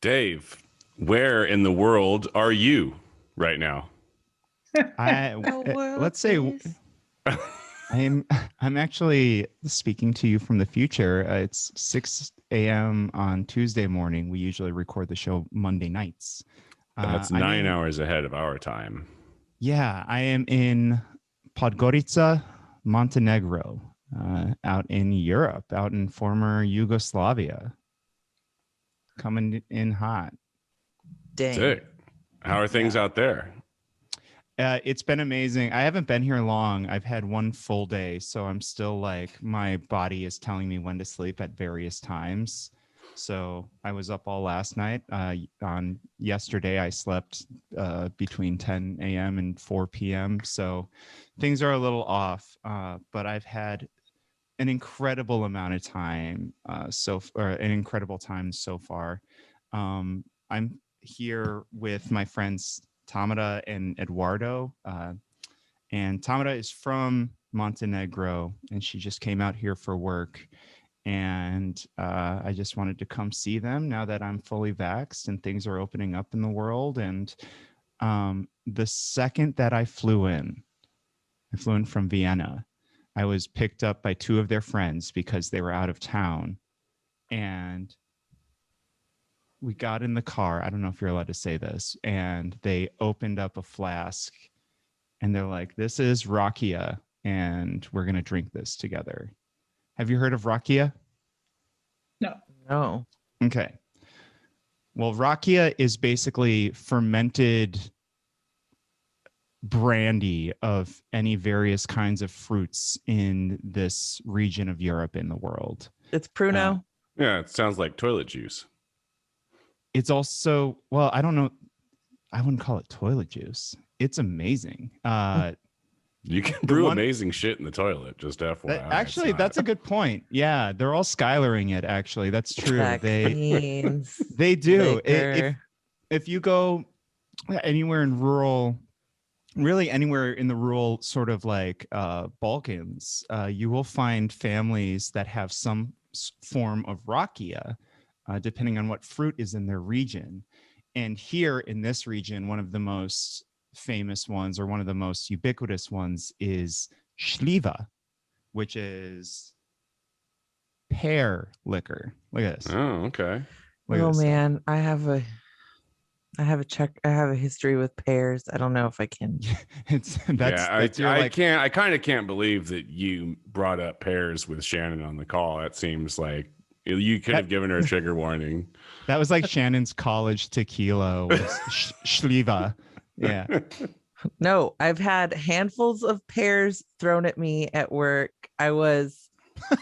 Dave, where in the world are you right now? Let's say I'm actually speaking to you from the future. It's 6 a.m. on Tuesday morning. We usually record the show Monday nights. That's 9 hours ahead of our time. Yeah, I am in Podgorica, Montenegro, out in Europe, out in former Yugoslavia. Coming in hot. Dang. Sick. How are things out there? It's been amazing. I haven't been here long. I've had one full day, so I'm still like, my body is telling me when to sleep at various times. So I was up all last night. On yesterday, I slept between 10 a.m. and 4 p.m. So things are a little off, but I've had an incredible amount of time, an incredible time so far. I'm here with my friends Tamara and Eduardo, and Tamara is from Montenegro, and she just came out here for work. And I just wanted to come see them now that I'm fully vaxxed and things are opening up in the world. And the second that I flew in from Vienna, I was picked up by two of their friends because they were out of town. And we got in the car. I don't know if you're allowed to say this. And they opened up a flask and they're like, this is rakia, and we're going to drink this together. Have you heard of rakia? No. Okay. Well, rakia is basically fermented brandy of any various kinds of fruits in this region of Europe in the world. It's Pruno. Yeah, it sounds like toilet juice. It's also, well, I don't know. I wouldn't call it toilet juice. It's amazing. You can brew amazing shit in the toilet, just FYI. Actually, that's a good point. Yeah, they're all Skylaring it, actually. That's true. They do. If you go anywhere in rural, really anywhere in the rural sort of like Balkans, you will find families that have some form of rakia, depending on what fruit is in their region. And here in this region, one of the most famous ones, or one of the most ubiquitous ones, is sljiva, which is pear liquor. Look at this. Oh, okay. Oh man, I have a history with pears. I don't know if I can. I kind of can't believe that you brought up pears with Shannon on the call. That seems like you could have given her a trigger warning. That was like Shannon's college tequila was sljiva. Yeah. No, I've had handfuls of pears thrown at me at work. I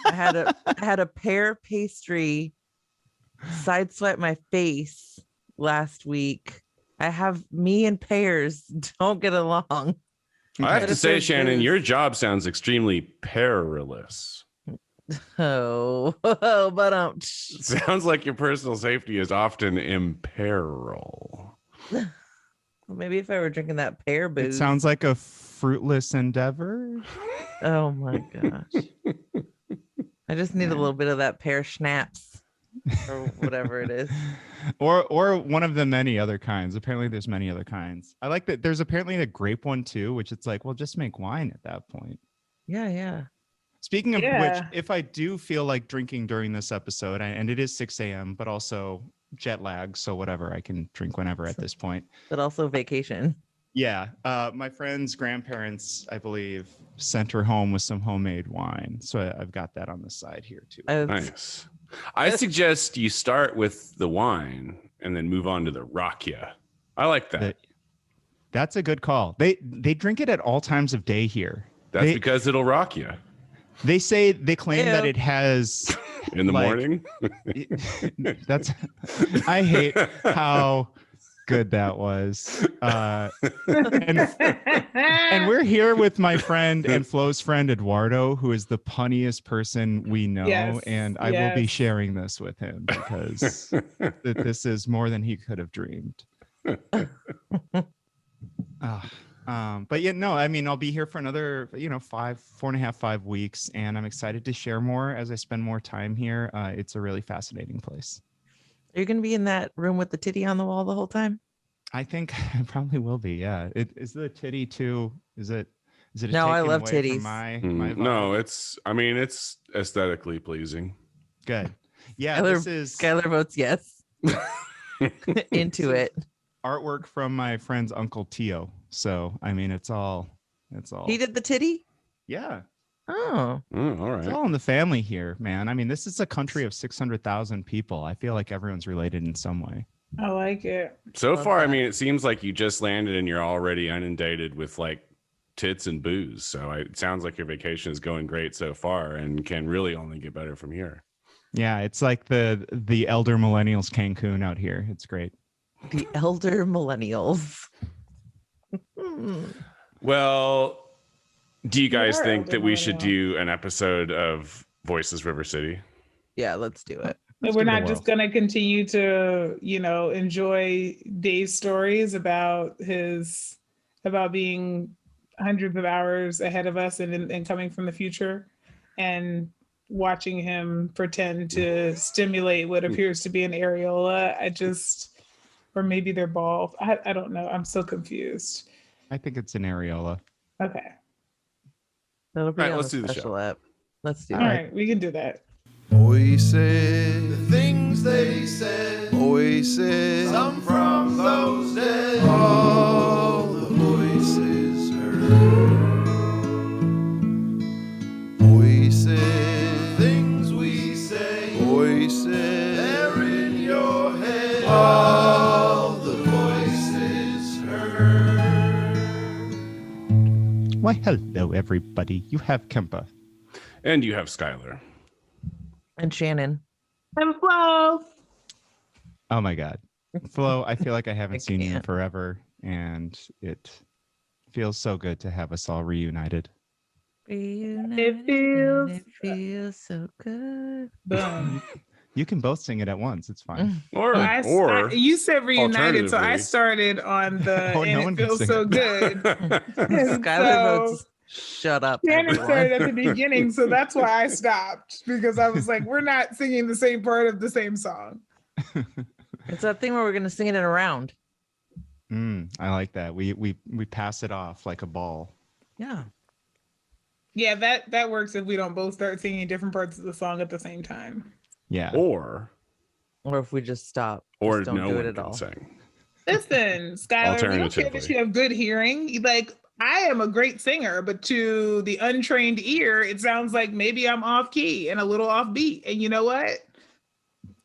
had a pear pastry sideswipe my face last week. Me and pears don't get along. I have to say, Shannon, your job sounds extremely perilous. But sounds like your personal safety is often in peril. Well, maybe if I were drinking that pear booze. It sounds like a fruitless endeavor. Oh my gosh. I just need a little bit of that pear schnapps or whatever it is. Or one of the many other kinds. Apparently there's many other kinds. I like that there's apparently a grape one too, which it's like, well, just make wine at that point. Yeah. Speaking of which, if I do feel like drinking during this episode, and it is 6 a.m., but also jet lag, so whatever, I can drink whenever at this point. But also vacation. Yeah. My friend's grandparents, I believe, sent her home with some homemade wine. So I've got that on the side here too. Nice. I suggest you start with the wine and then move on to the rakia. I like that. That's a good call. They drink it at all times of day here. That's because it'll rock you. They claim that it has in the morning. I hate how good that was. And we're here with my friend and Flo's friend Eduardo, who is the punniest person we know. And I will be sharing this with him because this is more than he could have dreamed. But yeah, no, I mean, I'll be here for another, 5 weeks, and I'm excited to share more as I spend more time here. It's a really fascinating place. Are you going to be in that room with the titty on the wall the whole time? I think I probably will be. Yeah. Is the titty too? Is it a No, I taken love away titties. from my vibe? No, it's aesthetically pleasing. Good. Yeah, Skylar votes yes. Into it. Artwork from my friend's Uncle Tio. So I mean, it's all. He did the titty? Yeah. Oh. All right. It's all in the family here, man. I mean, this is a country of 600,000 people. I feel like everyone's related in some way. I like it. So far, I mean, it seems like you just landed and you're already inundated with like tits and booze. So it sounds like your vacation is going great so far and can really only get better from here. Yeah, it's like the elder millennials Cancun out here. It's great. The elder millennials. Well, do you guys think that we should millennial. do an episode of Voices River City? Yeah, let's do it. We're not just going to continue to, enjoy Dave's stories about being hundreds of hours ahead of us and coming from the future and watching him pretend to stimulate what appears to be an areola. Or maybe they're bald. I don't know. I'm so confused. I think it's an areola. Okay. That'll be All right, on let's the do the special show. app. Let's do All it. right, we can do that. Voices, the things they said. Voices, some from those dead. All the voices heard. Voices, things we say. Voices, they're in your head. All the voices heard. Why, hello, everybody. You have Kempa. And you have Skylar. And Shannon. And Flo. Oh my God. Flo, I feel like I haven't I seen you in can't. forever, and it feels so good to have us all reunited. It feels- It feels so good. Boom. You can both sing it at once. It's fine. Or You said reunited, so I alternatively- started on the Oh, no one and can it feels sing so it. good. Skylar votes shut up. Shannon everyone. started at the beginning, so that's why I stopped, because I was like, we're not singing the same part of the same song. It's that thing where we're going to sing it in a round. I like that. We pass it off like a ball. Yeah. Yeah, that works if we don't both start singing different parts of the song at the same time. Yeah. or Or if we just stop. or just don't no do one it at can all. sing. Listen, Skylar, we don't care that Alternatively. you have good hearing. Like, I am a great singer, but to the untrained ear, it sounds like maybe I'm off key and a little off beat. And you know what?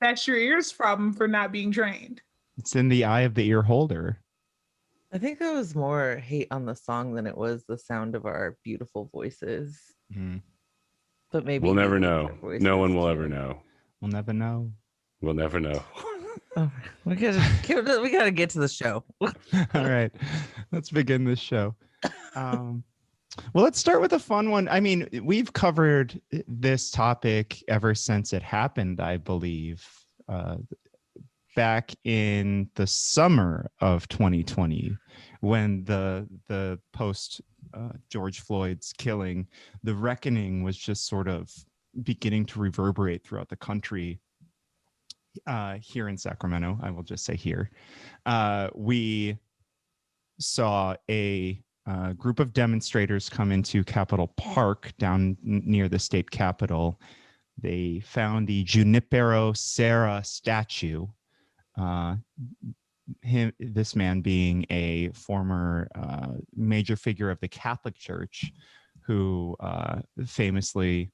That's your ear's problem for not being trained. It's in the eye of the ear holder. I think there was more hate on the song than it was the sound of our beautiful voices. Mhm. But maybe We'll you never hate know. our voices No one will too. ever know. We'll never know. We'll never know. Oh, we gotta get to the show. All right. Let's begin this show. Well, let's start with a fun one. I mean, we've covered this topic ever since it happened, I believe, back in the summer of 2020, when the post George Floyd's killing, the reckoning was just sort of beginning to reverberate throughout the country. Here in Sacramento, I will just say here, we saw a group of demonstrators come into Capitol Park down near the state capitol. They found the Junipero Serra statue. This man being a former major figure of the Catholic Church, who famously,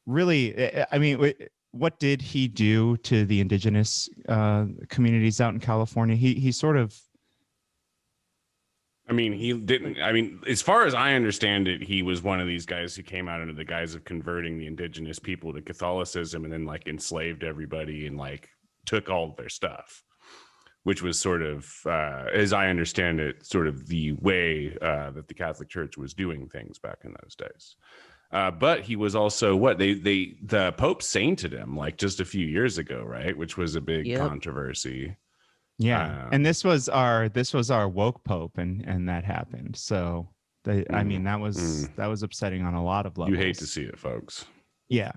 really, I mean, what did he do to the indigenous communities out in California? He sort of, I mean, he didn't. I mean, as far as I understand it, he was one of these guys who came out under the guise of converting the indigenous people to Catholicism and then like enslaved everybody and like took all of their stuff, which was sort of, as I understand it, sort of the way that the Catholic Church was doing things back in those days. But he was also the Pope sainted him like just a few years ago, right? Which was a big controversy. yeah. And this was our woke Pope, and that happened. So I mean, that was upsetting on a lot of levels. You hate to see it, folks. Yeah.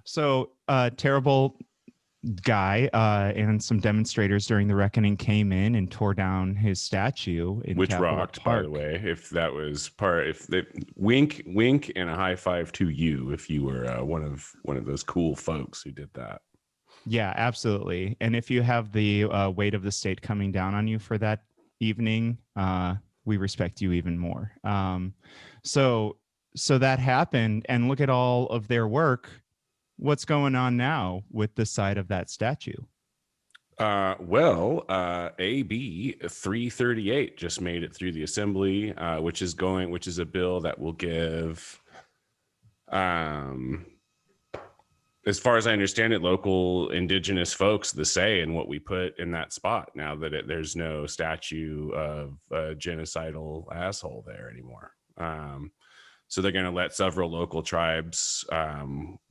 So terrible guy and some demonstrators during the reckoning came in and tore down his statue in Which Capitol rocked, Park. by the way. If that was part, if they wink and a high five to you if you were one of those cool folks who did that. Yeah, absolutely. And if you have the weight of the state coming down on you for that evening, we respect you even more. So that happened, and look at all of their work. What's going on now with the side of that statue? AB 338 just made it through the assembly, which is a bill that will give, as far as I understand it, local indigenous folks the say in what we put in that spot now that there's no statue of a genocidal asshole there anymore. So they're going to let several local tribes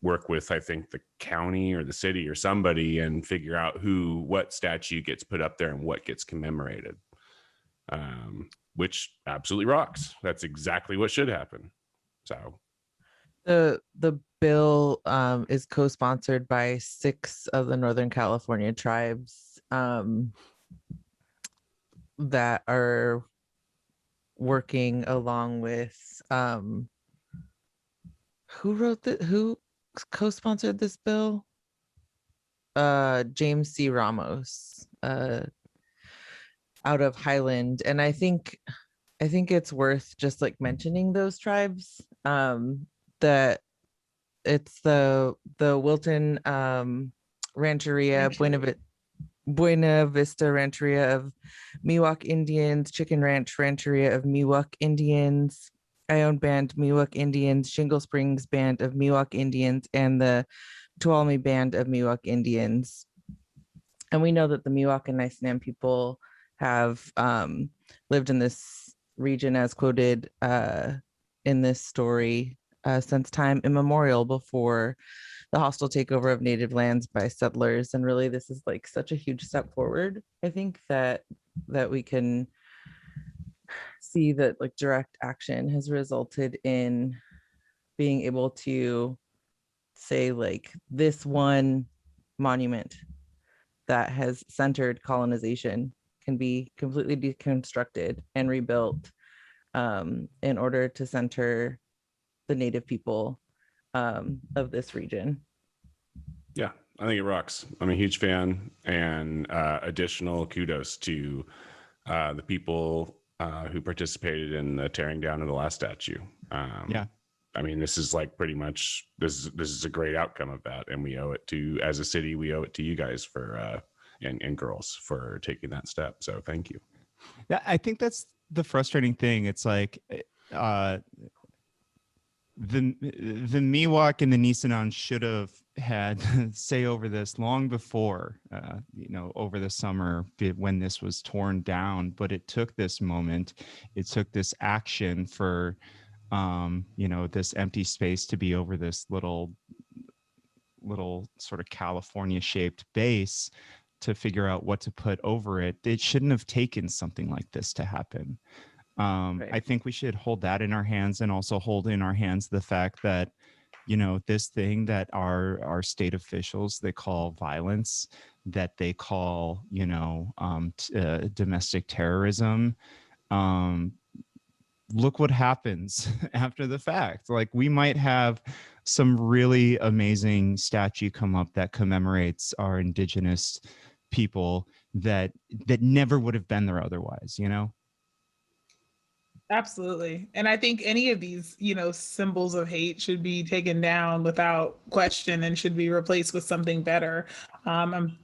work with, I think, the county or the city or somebody and figure out what statue gets put up there and what gets commemorated, which absolutely rocks. That's exactly what should happen. So the bill is co-sponsored by 6 of the Northern California tribes that are working along with who co-sponsored this bill? James C. Ramos out of Highland. And I think it's worth just like mentioning those tribes, that it's the Wilton Rancheria, Buena Vista Rancheria of Miwok Indians, Chicken Ranch Rancheria of Miwok Indians, Ione Band Miwok Indians, Shingle Springs Band of Miwok Indians, and the Tuolumne Band of Miwok Indians. And we know that the Miwok and Nisenan people have lived in this region, as quoted in this story, since time immemorial, before the hostile takeover of native lands by settlers. And really, this is like such a huge step forward. I think that we can see that like direct action has resulted in being able to say like this one monument that has centered colonization can be completely deconstructed and rebuilt in order to center the native people of this region. yeah, I think it rocks. I'm a huge fan, and additional kudos to the people who participated in the tearing down of the last statue. Yeah. I mean, this is like pretty much this is a great outcome of that, and we owe it to, as a city, we owe it to you guys for and girls for taking that step. So thank you. Yeah, I think that's the frustrating thing. It's like the Miwok and the Nisenan should have had say over this long before, over the summer when this was torn down. But it took this moment, it took this action for, this empty space to be over this little sort of California shaped base to figure out what to put over it. It shouldn't have taken something like this to happen. Right. I think we should hold that in our hands, and also hold in our hands the fact that, this thing that our state officials, they call violence, that they call, domestic terrorism. Look what happens after the fact. Like, we might have some really amazing statue come up that commemorates our indigenous people that never would have been there otherwise, Absolutely. And I think any of these, symbols of hate should be taken down without question and should be replaced with something better. I'm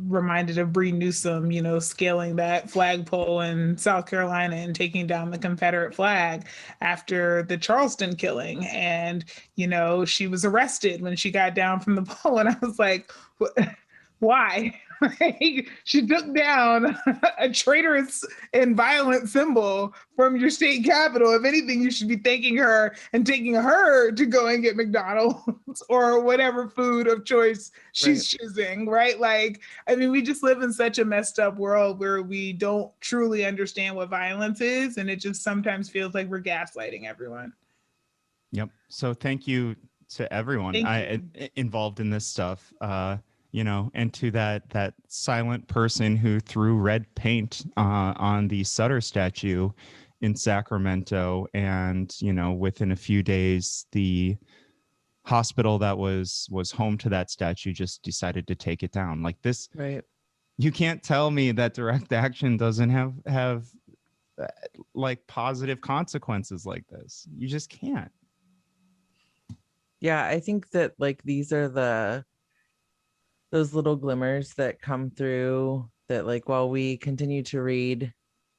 reminded of Bree Newsom, scaling that flagpole in South Carolina and taking down the Confederate flag after the Charleston killing. And, she was arrested when she got down from the pole. And I was like, why? She took down a traitorous and violent symbol from your state capital. If anything, you should be thanking her and taking her to go and get McDonald's or whatever food of choice she's choosing, right? Like, I mean, we just live in such a messed up world where we don't truly understand what violence is. And it just sometimes feels like we're gaslighting everyone. Yep. So thank you to everyone involved in this stuff. and to that silent person who threw red paint on the Sutter statue in Sacramento, and within a few days, the hospital that was home to that statue just decided to take it down. Like this, Right. you can't tell me that direct action doesn't have like positive consequences like this. You just can't. Yeah, I think that like these are those little glimmers that come through, that like while we continue to read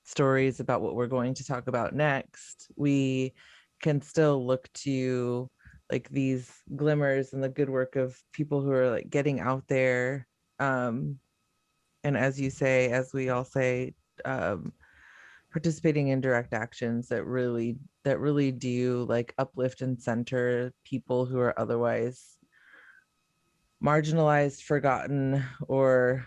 stories about what we're going to talk about next, we can still look to like these glimmers and the good work of people who are like getting out there, and as you say, as we all say, participating in direct actions that really do like uplift and center people who are otherwise marginalized, forgotten, or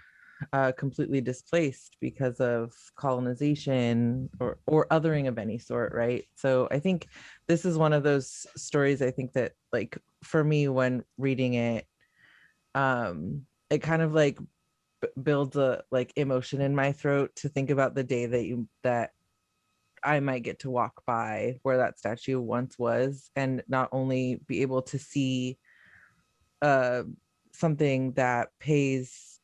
completely displaced because of colonization or othering of any sort, right? So I think this is one of those stories, I think that like for me when reading it, it kind of like builds a like emotion in my throat to think about the day that I might get to walk by where that statue once was, and not only be able to see something that pays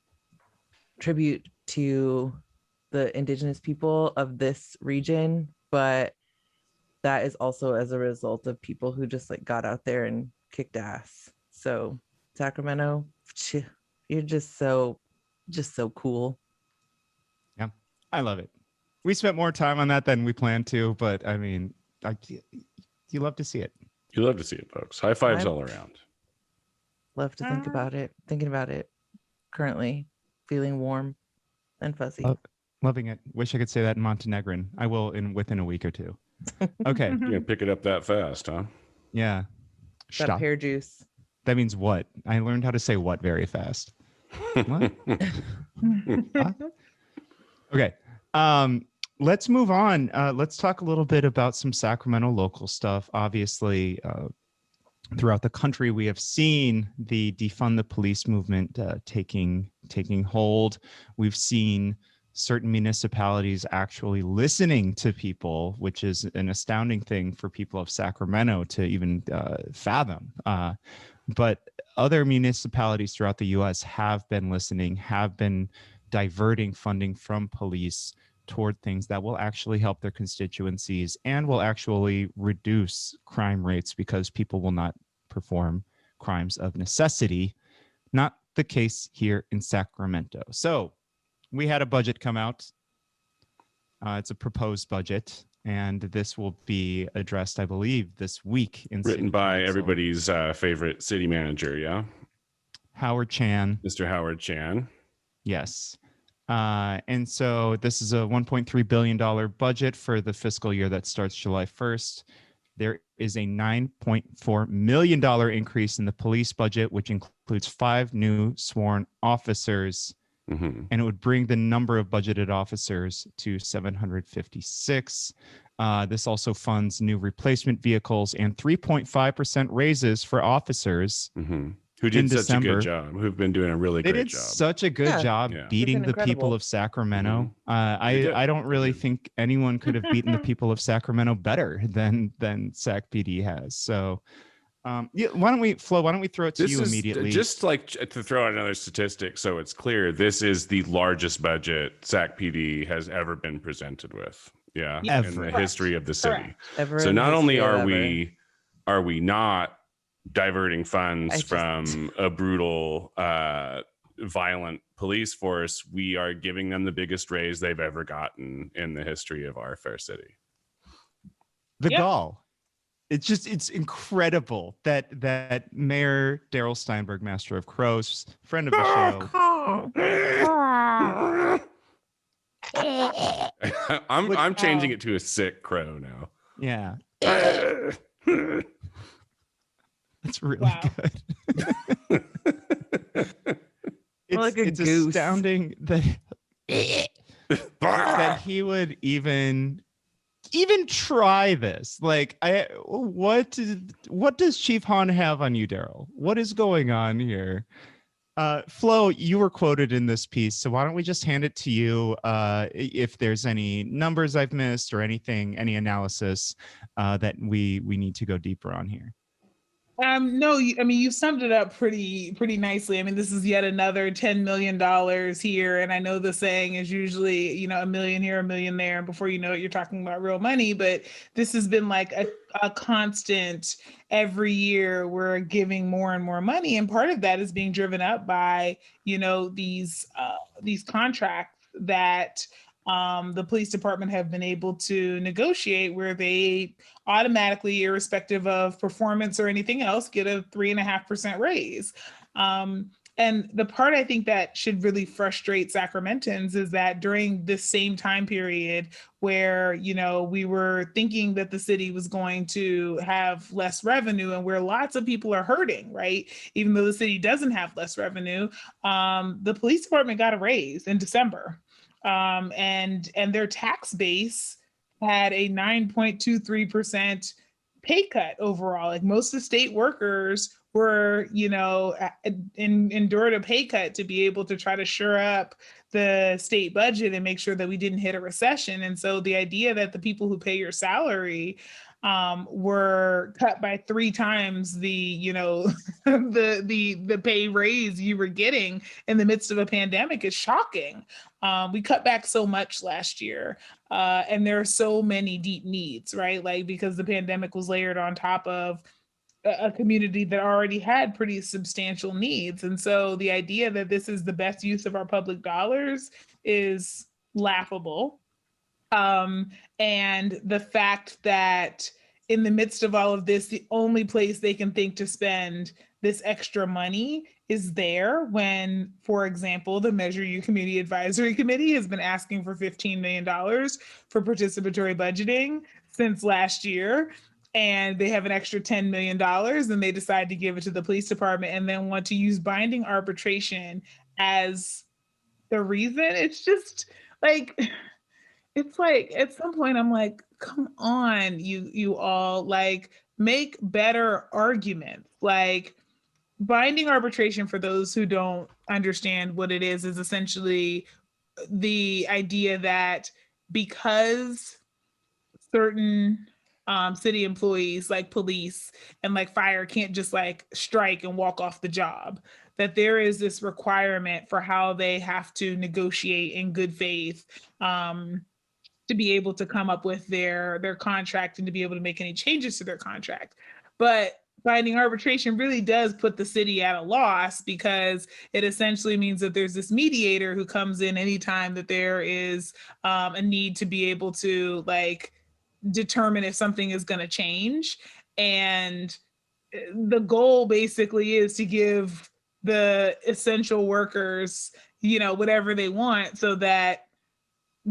tribute to the indigenous people of this region, but that is also as a result of people who just like got out there and kicked ass. So Sacramento, you're just so cool. Yeah, I love it. We spent more time on that than we planned to, but I mean, you love to see it. You love to see it, folks. High fives all around. Love to think about it, thinking about it currently, feeling warm and fuzzy. Loving it. Wish I could say that in Montenegrin. I will within a week or two. Okay. You're gonna pick it up that fast, huh? Yeah. That Stop. pear juice. That means what? I learned how to say what very fast. What? Huh? Okay. Let's move on. Let's talk a little bit about some Sacramento local stuff. Obviously, throughout the country, we have seen the defund the police movement taking hold. We've seen certain municipalities actually listening to people, which is an astounding thing for people of Sacramento to even fathom. But other municipalities throughout the U.S. have been listening, have been diverting funding from police toward things that will actually help their constituencies and will actually reduce crime rates because people will not perform crimes of necessity. Not the case here in Sacramento. So we had a budget come out. It's a proposed budget, and this will be addressed, I believe, this week. Written by everybody's favorite city manager, yeah? Howard Chan. Mr. Howard Chan. Yes. And so this is a $1.3 billion budget for the fiscal year that starts July 1st. There is a $9.4 million increase in the police budget, which includes 5 new sworn officers. Mm-hmm. And it would bring the number of budgeted officers to 756. This also funds new replacement vehicles and 3.5% raises for officers. Mm-hmm. Who did such a good job, who've been doing a really great job. They did such a good job beating the people of Sacramento. Mm-hmm. I don't really think anyone could have beaten the people of Sacramento better than Sac PD has. So yeah, why don't we throw it to you immediately? Just like to throw out another statistic so it's clear, this is the largest budget Sac PD has ever been presented with. Yeah, ever. In the history of the city. Ever so in not the only history are we not diverting funds from a brutal violent police force, we are giving them the biggest raise they've ever gotten in the history of our fair city. The gall. It's incredible that Mayor Darrell Steinberg, Master of Crows, friend of the show. I'm changing it to a sick crow now. Yeah. That's really good. It's astounding that he would even try this. Like, what does Chief Han have on you, Darrell? What is going on here? Flo, you were quoted in this piece, so why don't we just hand it to you if there's any numbers I've missed or anything, any analysis that we need to go deeper on here. No, I mean, you summed it up pretty nicely. I mean, this is yet another $10 million here. And I know the saying is usually, you know, a million here, a million there. And before you know it, you're talking about real money. But this has been like a constant every year. We're giving more and more money. And part of that is being driven up by, you know, these contracts that the police department have been able to negotiate, where they automatically, irrespective of performance or anything else, get a 3.5% raise. And the part I think that should really frustrate Sacramentans is that during this same time period where, you know, we were thinking that the city was going to have less revenue and where lots of people are hurting, right? Even though the city doesn't have less revenue, the police department got a raise in December. And their tax base had a 9.23% pay cut overall. Like most of the state workers were, you know, endured a pay cut to be able to try to shore up the state budget and make sure that we didn't hit a recession. And so the idea that the people who pay your salary were cut by 3 times the, you know, the pay raise you were getting in the midst of a pandemic is shocking. We cut back so much last year, and there are so many deep needs, right? Like, because the pandemic was layered on top of a community that already had pretty substantial needs. And so the idea that this is the best use of our public dollars is laughable. And the fact that in the midst of all of this, the only place they can think to spend this extra money is there when, for example, the Measure U Community Advisory Committee has been asking for $15 million for participatory budgeting since last year. And they have an extra $10 million and they decide to give it to the police department and then want to use binding arbitration as the reason. It's just like, it's like at some point I'm like, come on, you all, like, make better arguments. Like, binding arbitration, for those who don't understand what it is essentially the idea that because certain city employees like police and like fire can't just like strike and walk off the job, that there is this requirement for how they have to negotiate in good faith to be able to come up with their contract and to be able to make any changes to their contract. But binding arbitration really does put the city at a loss because it essentially means that there's this mediator who comes in anytime that there is a need to be able to like determine if something is going to change. And the goal basically is to give the essential workers, you know, whatever they want so that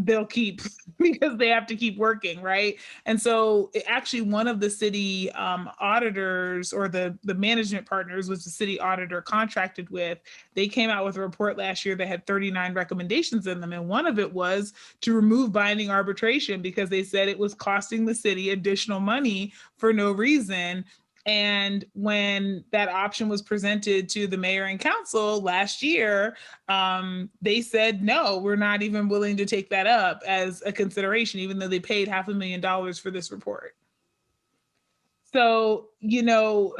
they'll keep, because they have to keep working, right? And so actually one of the city auditors or the management partners was the city auditor contracted with, they came out with a report last year that had 39 recommendations in them. And one of it was to remove binding arbitration because they said it was costing the city additional money for no reason. And when that option was presented to the mayor and council last year, they said, no, we're not even willing to take that up as a consideration, even though they paid $500,000 for this report. So, you know,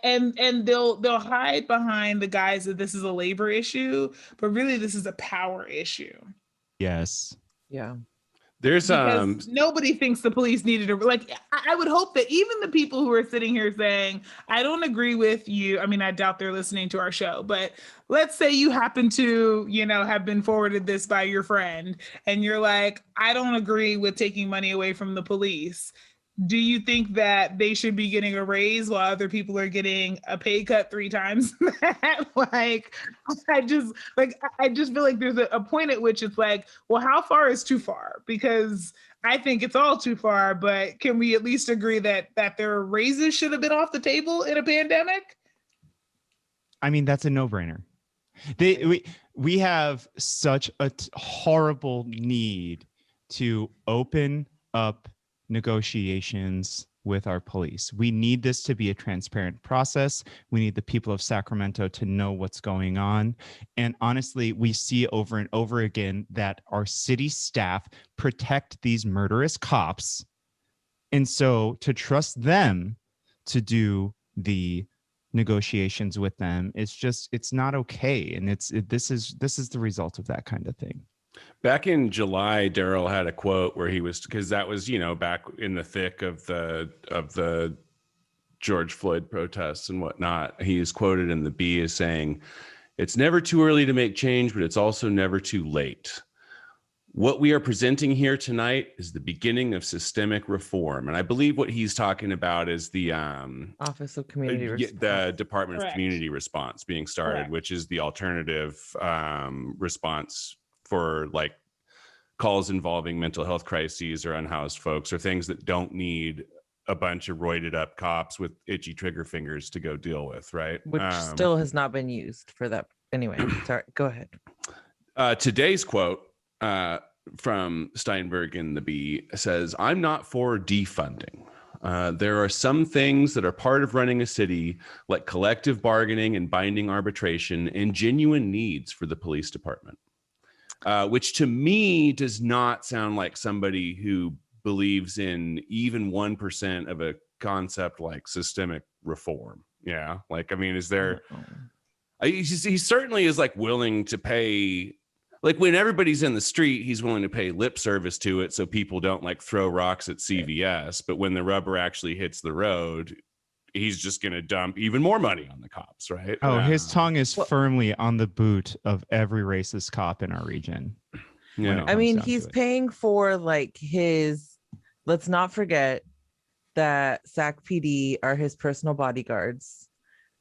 and they'll hide behind the guise that this is a labor issue, but really this is a power issue. Yes. Yeah. There's because nobody thinks the police needed to, like, I would hope that even the people who are sitting here saying, I don't agree with you. I mean, I doubt they're listening to our show, but let's say you happen to, you know, have been forwarded this by your friend and you're like, I don't agree with taking money away from the police. Do you think that they should be getting a raise while other people are getting a pay cut 3 times that? Like, I just feel like there's a point at which it's like, well, how far is too far? Because I think it's all too far, but can we at least agree that their raises should have been off the table in a pandemic? I mean, that's a no-brainer. We have such a horrible need to open up negotiations with our police. We need this to be a transparent process. We need the people of Sacramento to know what's going on. And honestly, we see over and over again that our city staff protect these murderous cops. And so to trust them to do the negotiations with them, it's not okay. And this is the result of that kind of thing. Back in July, Darrell had a quote where he was, because that was, back in the thick of the George Floyd protests and whatnot. He is quoted in the Bee as saying, "It's never too early to make change, but it's also never too late. What we are presenting here tonight is the beginning of systemic reform." And I believe what he's talking about is the Office of Community Response. the Department Correct. of Community Response being started, Correct. which is the alternative response for like calls involving mental health crises or unhoused folks or things that don't need a bunch of roided up cops with itchy trigger fingers to go deal with, right? Which still has not been used for that. Anyway, sorry, go ahead. Today's quote from Steinberg in the Bee says, "I'm not for defunding. There are some things that are part of running a city, like collective bargaining and binding arbitration, and genuine needs for the police department." Which to me does not sound like somebody who believes in even 1% of a concept like systemic reform. Yeah. Like, I mean, is there, he certainly is like willing to pay, like when everybody's in the street, he's willing to pay lip service to it so people don't like throw rocks at CVS. But when the rubber actually hits the road, he's just going to dump even more money on the cops, right? Oh, his tongue is firmly on the boot of every racist cop in our region. Yeah. I mean, he's paying for like let's not forget that Sac PD are his personal bodyguards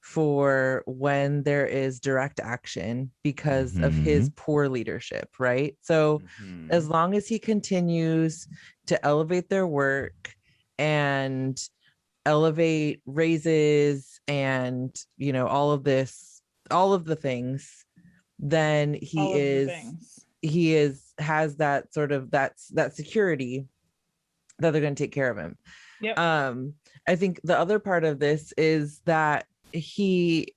for when there is direct action because of his poor leadership, right? So as long as he continues to elevate their work and elevate raises and all of the things, then he has that sort of that security that they're going to take care of him. Yep. I think the other part of this is that he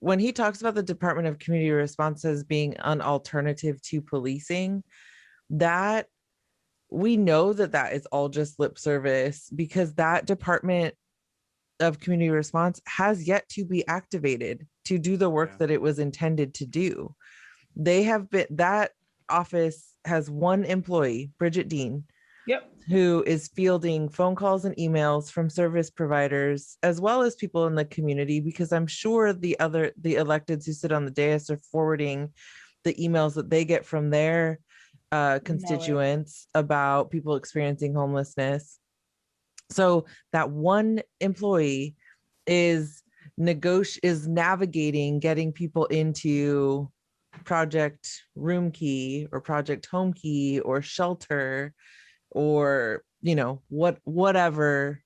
when he talks about the Department of Community Response as being an alternative to policing, that we know that is all just lip service, because that Department of Community Response has yet to be activated to do the work that it was intended to do. That office has one employee, Bridget Dean, who is fielding phone calls and emails from service providers as well as people in the community, because I'm sure the electeds who sit on the dais are forwarding the emails that they get from their constituents about people experiencing homelessness. So that one employee is navigating getting people into Project Room Key or Project Home Key or shelter or whatever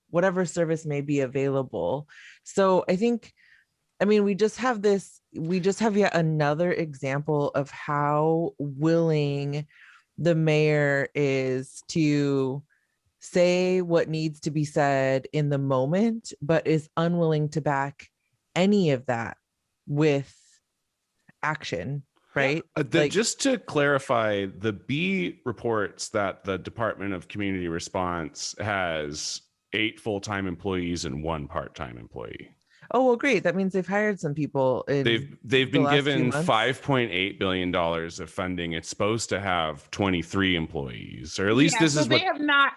service may be available. So we just have yet another example of how willing the mayor is to say what needs to be said in the moment, but is unwilling to back any of that with action, right? Just to clarify, the Bee reports that the Department of Community Response has 8 full-time employees and 1 part-time employee. Oh, well, great. That means they've hired some people. They've been given $5.8 billion of funding. It's supposed to have 23 employees, or at least they have not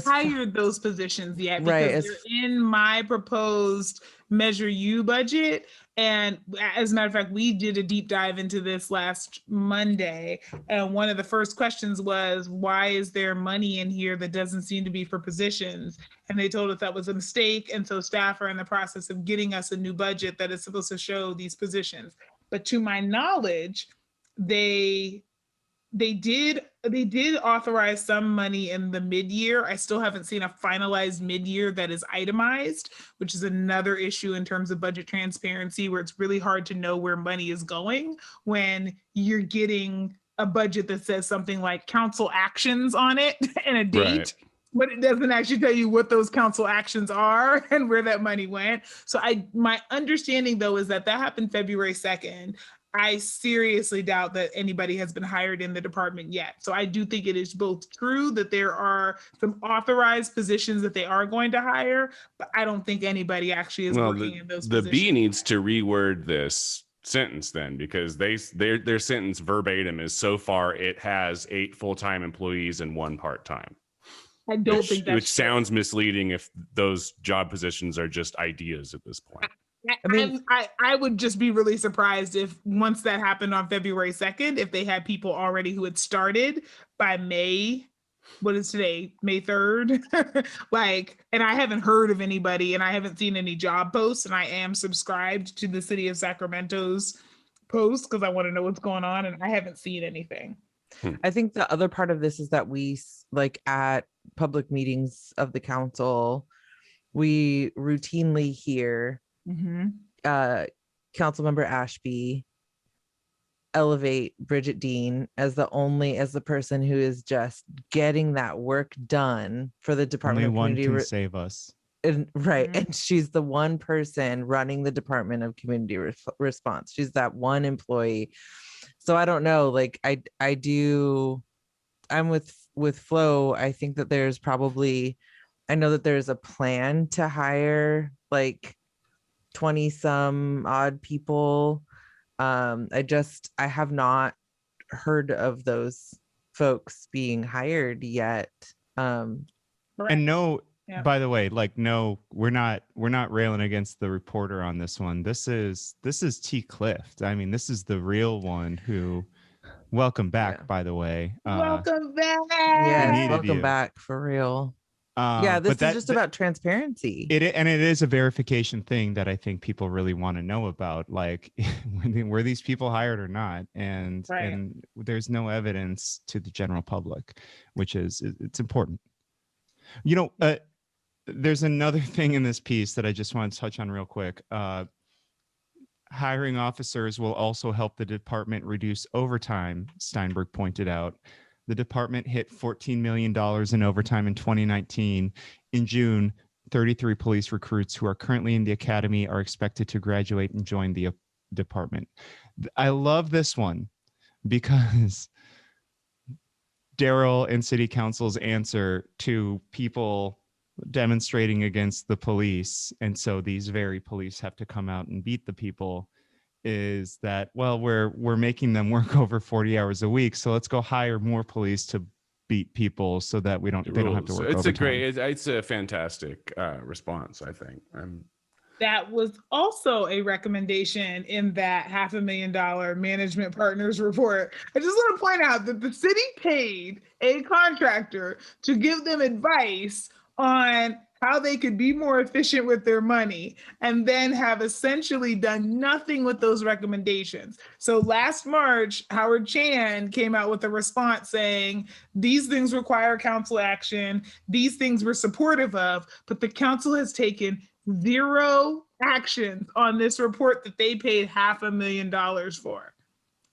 hired those positions yet, because they're in my proposed Measure U budget. And as a matter of fact, we did a deep dive into this last Monday. And one of the first questions was, why is there money in here that doesn't seem to be for positions? And they told us that was a mistake. And so staff are in the process of getting us a new budget that is supposed to show these positions. But to my knowledge, they did authorize some money in the mid-year. I still haven't seen a finalized mid-year that is itemized, which is another issue in terms of budget transparency, where it's really hard to know where money is going when you're getting a budget that says something like council actions on it and a date. but it doesn't actually tell you what those council actions are and where that money went. So my understanding though is that happened February 2nd. I seriously doubt that anybody has been hired in the department yet. So I do think it is both true that there are some authorized positions that they are going to hire, but I don't think anybody actually is working in those the positions. B needs to reword this sentence then, because their sentence verbatim is so far it has 8 full-time employees and 1 part-time. I don't think that's which true. sounds misleading if those job positions are just ideas at this point. I mean, I would just be really surprised if once that happened on February 2nd, if they had people already who had started by May. What is today? May 3rd. And I haven't heard of anybody and I haven't seen any job posts, and I am subscribed to the city of Sacramento's posts because I want to know what's going on, and I haven't seen anything. I think the other part of this is that we, like, at public meetings of the council, we routinely hear Councilmember Ashby elevate Bridget Dean as the person who is just getting that work done for the Department Only of one Community can save us. and she's the one person running the Department of Community Response. She's that one employee. So I don't know, like I'm with Flo. I think that there's probably, I know that there's a plan to hire like 20 some odd people. I have not heard of those folks being hired yet. And no, Yeah. by the way, like, no, we're not railing against the reporter on this one. This is T. Clift. I mean, this is the real one who, welcome back, by the way. Welcome back. Yes, welcome you. back for real. Yeah, this is just about transparency. It is a verification thing that I think people really want to know about, like, were these people hired or not, and there's no evidence to the general public, which is, it's important. There's another thing in this piece that I just want to touch on real quick. Hiring officers will also help the department reduce overtime, Steinberg pointed out. The department hit $14 million in overtime in 2019. In June, 33 police recruits who are currently in the academy are expected to graduate and join the department. I love this one because Darrell and City Council's answer to people demonstrating against the police, and so these very police have to come out and beat the people, is that, well, we're making them work over 40 hours a week, so let's go hire more police to beat people so that they don't have to work overtime. It's a fantastic response, I think. That was also a recommendation in that $500,000 management partners report. I just want to point out that the city paid a contractor to give them advice on how they could be more efficient with their money, and then have essentially done nothing with those recommendations. So last March, Howard Chan came out with a response saying, these things require council action, these things we're supportive of, but the council has taken 0 actions on this report that they paid $500,000 for.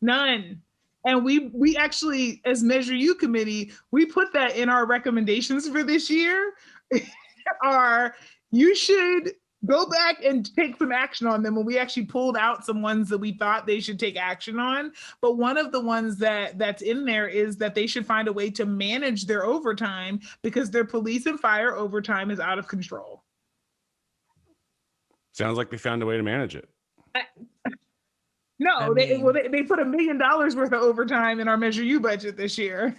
None. And we actually, as Measure U committee, we put that in our recommendations for this year. You should go back and take some action on them. And we actually pulled out some ones that we thought they should take action on. But one of the ones that's in there is that they should find a way to manage their overtime, because their police and fire overtime is out of control. Sounds like they found a way to manage it. No, they put $1 million worth of overtime in our Measure U budget this year.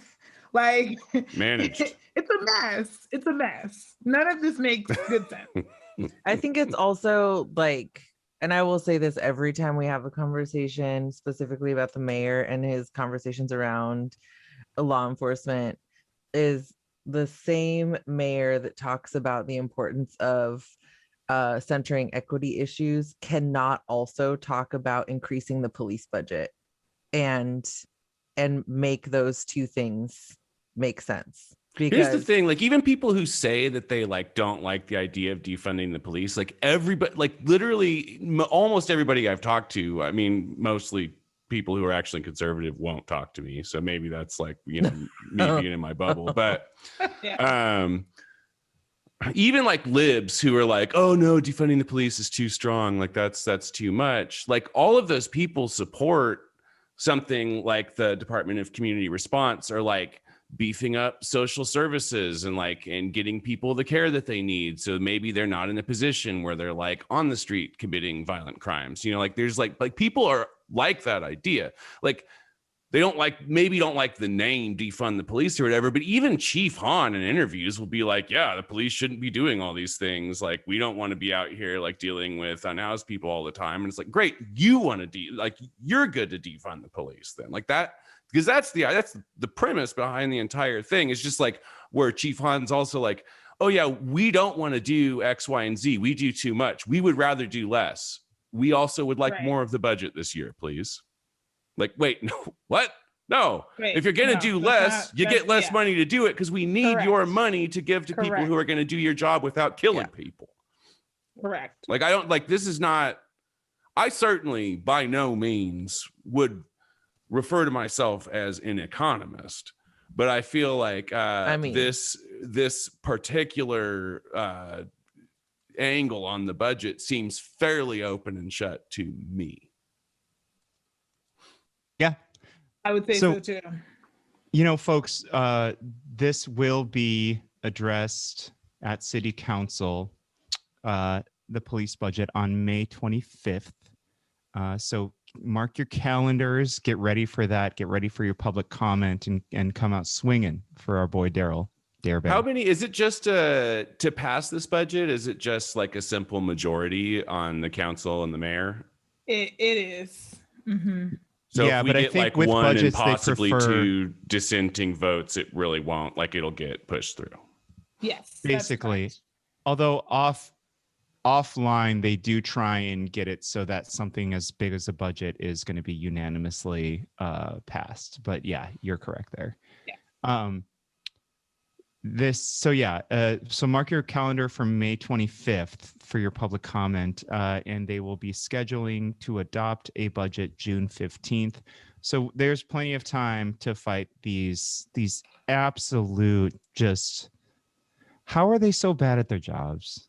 Like, managed. It's a mess. It's a mess. None of this makes good sense. I think it's also like, and I will say this every time we have a conversation specifically about the mayor and his conversations around law enforcement, is the same mayor that talks about the importance of centering equity issues cannot also talk about increasing the police budget and make those two things make sense. Because here's the thing, like, even people who say that they like don't like the idea of defunding the police, like everybody, like literally almost everybody I've talked to, I mean, mostly people who are actually conservative won't talk to me. So maybe that's like, you know, me being in my bubble. But even like libs who are like, oh no, defunding the police is too strong. Like that's too much. Like all of those people support something like the Department of Community Response, or like beefing up social services and getting people the care that they need. So maybe they're not in a position where they're like on the street committing violent crimes. You know, like there's like people are like that idea. Like they don't like the name defund the police or whatever, but even Chief Hahn in interviews will be like, yeah, the police shouldn't be doing all these things. Like, we don't want to be out here like dealing with unhoused people all the time. And it's like, great, you want to you're good to defund the police then, like that, because that's the premise behind the entire thing. It's just like where Chief Hahn's also like, oh yeah, we don't want to do X, Y, and Z. We do too much. We would rather do less. We also would like more of the budget this year, please. Like, wait, no, what? No. Wait, if you're going to do less, you get less money to do it, because we need your money to give to people who are going to do your job without killing people. Correct. Like, I don't like, this is not, I certainly by no means would refer to myself as an economist, but I feel like this particular angle on the budget seems fairly open and shut to me. Yeah, I would say so too. You know, folks, this will be addressed at City Council, the police budget on May 25th. So mark your calendars, get ready for that, get ready for your public comment, and come out swinging for our boy Darrell. How many, is it just to pass this budget? Is it just like a simple majority on the council and the mayor? It is. Mm-hmm. So yeah, if we get like one budgets, and possibly two dissenting votes, it really won't. Like, it'll get pushed through. Yes. Basically. Although offline, they do try and get it so that something as big as a budget is going to be unanimously passed. But yeah, you're correct there. Yeah. So mark your calendar for May 25th for your public comment, and they will be scheduling to adopt a budget June 15th. So there's plenty of time to fight these absolute, just, how are they so bad at their jobs?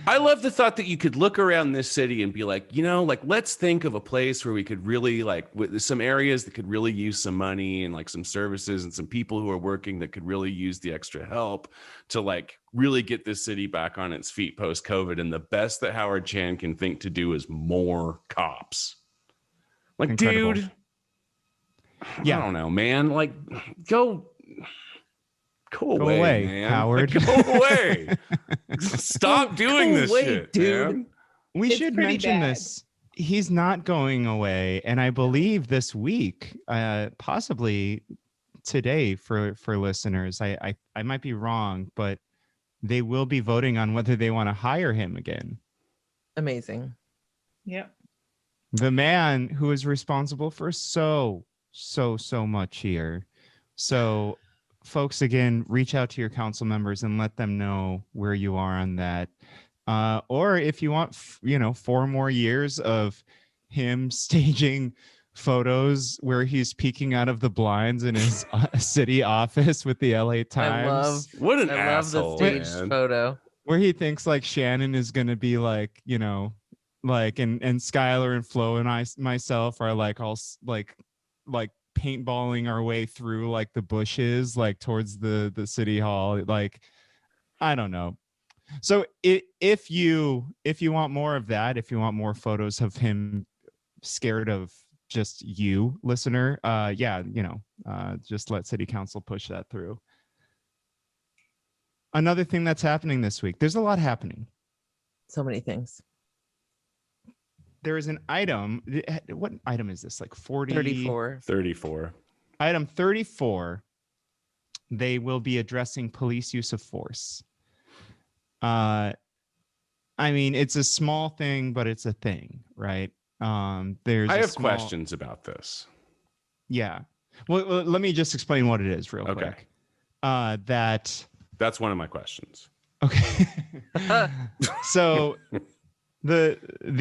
I love the thought that you could look around this city and be like, you know, like, let's think of a place where we could really, like, with some areas that could really use some money and like some services and some people who are working that could really use the extra help to like really get this city back on its feet post COVID. And the best that Howard Chan can think to do is more cops. Like, incredible. Dude, yeah, I don't know, man. Like, go away, man. Howard. Like, go away. Stop doing this shit, dude. Man. We should mention this. He's not going away, and I believe this week, possibly today for listeners. I might be wrong, but they will be voting on whether they want to hire him again. Amazing. Yep. The man who is responsible for so much here. So, folks, again, reach out to your council members and let them know where you are on that. Or if you want, 4 more years of him staging photos where he's peeking out of the blinds in his city office with the LA Times. I love the staged photo where he thinks like Shannon is going to be like, like, and Skylar and Flo and myself are like all like paintballing our way through like the bushes, like towards the city hall. Like, I don't know. So if you want more of that, if you want more photos of him scared of just you, listener, just let city council push that through. Another thing that's happening this week, there's a lot happening. So many things. There is an item. What item is this? Like 34. Item 34. They will be addressing police use of force. I mean, it's a small thing, but it's a thing, right? I have questions about this. Yeah. Well, let me just explain what it is real quick. That's one of my questions. Okay. So The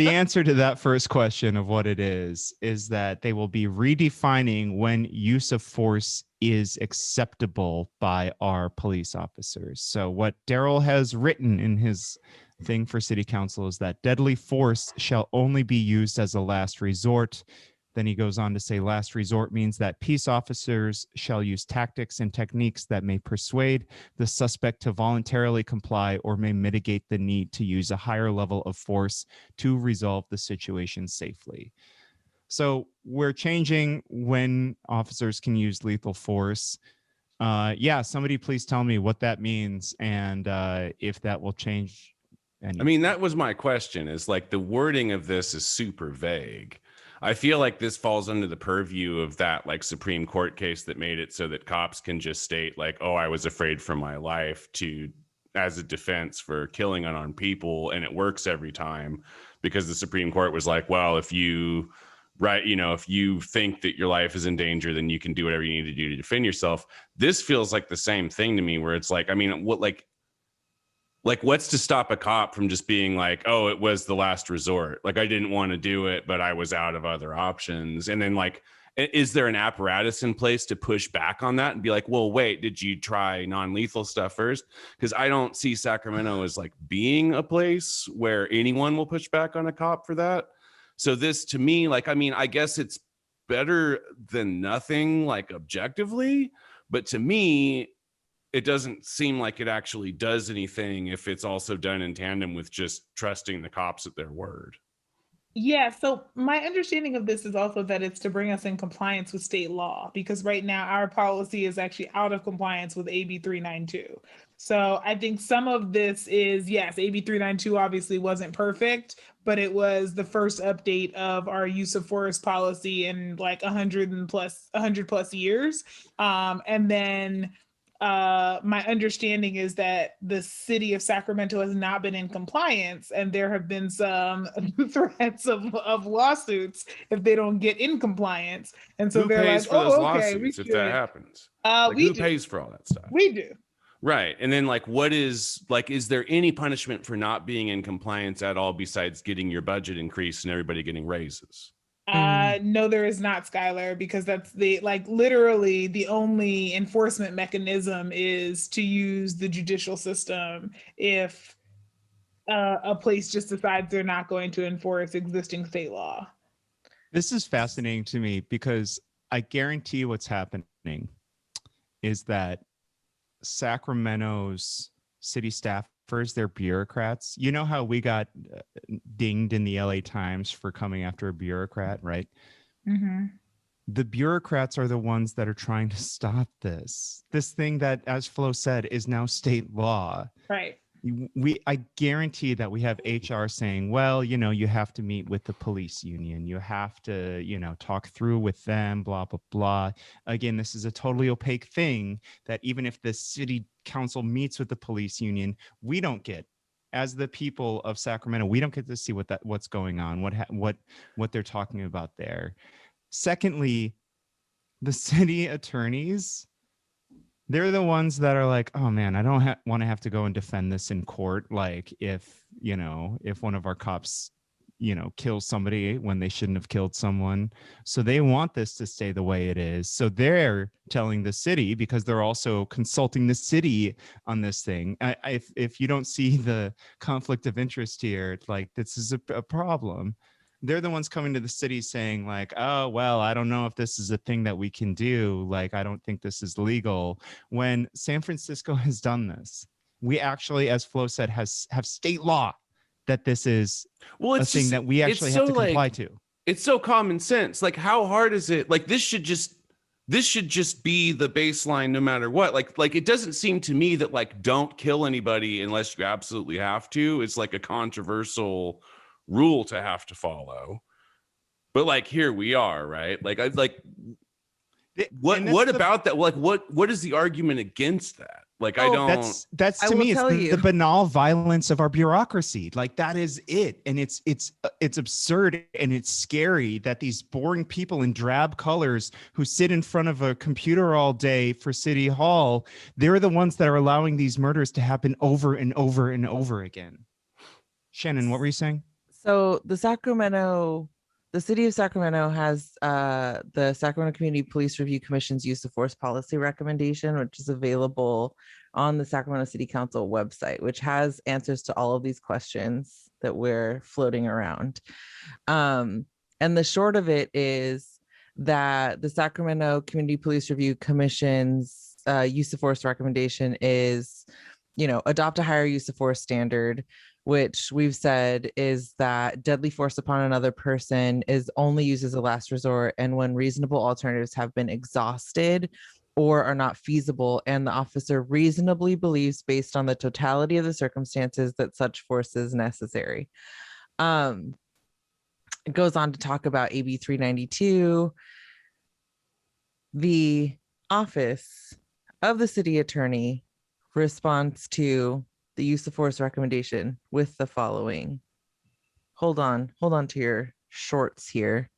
answer to that first question of what it is that they will be redefining when use of force is acceptable by our police officers. So what Darrell has written in his thing for city council is that deadly force shall only be used as a last resort. Then he goes on to say last resort means that peace officers shall use tactics and techniques that may persuade the suspect to voluntarily comply or may mitigate the need to use a higher level of force to resolve the situation safely. So we're changing when officers can use lethal force. Yeah, somebody please tell me what that means and if that will change anything. I mean, that was my question, is like the wording of this is super vague. I feel like this falls under the purview of that like Supreme Court case that made it so that cops can just state like, oh, I was afraid for my life as a defense for killing unarmed people. And it works every time because the Supreme Court was like, well, if you think that your life is in danger, then you can do whatever you need to do to defend yourself. This feels like the same thing to me, where it's like, I mean, what's to stop a cop from just being like, oh, it was the last resort. Like, I didn't want to do it, but I was out of other options. And then like, is there an apparatus in place to push back on that and be like, well, wait, did you try non-lethal stuff first? Because I don't see Sacramento as like being a place where anyone will push back on a cop for that. So this to me, like, I mean, I guess it's better than nothing, like objectively, but to me, it doesn't seem like it actually does anything if it's also done in tandem with just trusting the cops at their word. Yeah, so my understanding of this is also that it's to bring us in compliance with state law, because right now our policy is actually out of compliance with AB 392. So I think some of this is, yes, AB 392 obviously wasn't perfect, but it was the first update of our use of force policy in like 100 plus years. And then my understanding is that the city of Sacramento has not been in compliance, and there have been some threats of lawsuits if they don't get in compliance. And so who they're pays like, for those "Oh, okay, we lawsuits if that happens? who pays for all that stuff? We do." Right. And then like, is there any punishment for not being in compliance at all besides getting your budget increased and everybody getting raises? No, there is not, Skylar, because that's literally the only enforcement mechanism is to use the judicial system if a place just decides they're not going to enforce existing state law. This is fascinating to me because I guarantee what's happening is that Sacramento's city staffers, they're bureaucrats. You know how we got dinged in the LA Times for coming after a bureaucrat, right? Mm-hmm. The bureaucrats are the ones that are trying to stop this thing that, as Flo said, is now state law. Right. I guarantee that we have HR saying, well, you have to meet with the police union. You have to, talk through with them, blah, blah, blah. Again, this is a totally opaque thing that even if the city council meets with the police union, we don't get, as the people of Sacramento, we don't get to see what's going on, what they're talking about there. Secondly, the city attorneys, they're the ones that are like, oh man, I don't want to have to go and defend this in court. Like if one of our cops, kills somebody when they shouldn't have killed someone. So they want this to stay the way it is. So they're telling the city, because they're also consulting the city on this thing. If you don't see the conflict of interest here, it's like, this is a problem. They're the ones coming to the city saying like, oh, well, I don't know if this is a thing that we can do. Like, I don't think this is legal. When San Francisco has done this, we actually, as Flo said, have state law that this is a thing that we actually have to comply to. It's so common sense. Like, how hard is it? Like, this should just be the baseline no matter what. Like it doesn't seem to me that like, don't kill anybody unless you absolutely have to. It's like a controversial rule to have to follow, but like here we are, right? Like what about that? Like what is the argument against that? Like that's to me it's the banal violence of our bureaucracy. Like that is it, and it's absurd and it's scary that these boring people in drab colors who sit in front of a computer all day for City Hall, they're the ones that are allowing these murders to happen over and over and over again. Shannon, what were you saying? So the city of Sacramento has the Sacramento Community Police Review Commission's use of force policy recommendation, which is available on the Sacramento City Council website, which has answers to all of these questions that we're floating around. And the short of it is that the Sacramento Community Police Review Commission's use of force recommendation is, adopt a higher use of force standard, which we've said is that deadly force upon another person is only used as a last resort and when reasonable alternatives have been exhausted or are not feasible, and the officer reasonably believes based on the totality of the circumstances that such force is necessary. It goes on to talk about AB 392. The office of the city attorney responds to the use of force recommendation with the following. Hold on to your shorts here.